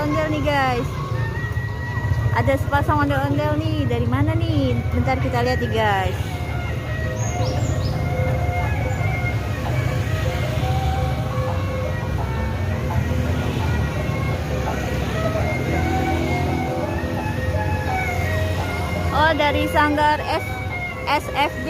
ondel-ondel nih guys. Ada sepasang ondel-ondel nih. Dari mana nih? Bentar kita lihat nih guys. Oh, dari Sanggar SFB.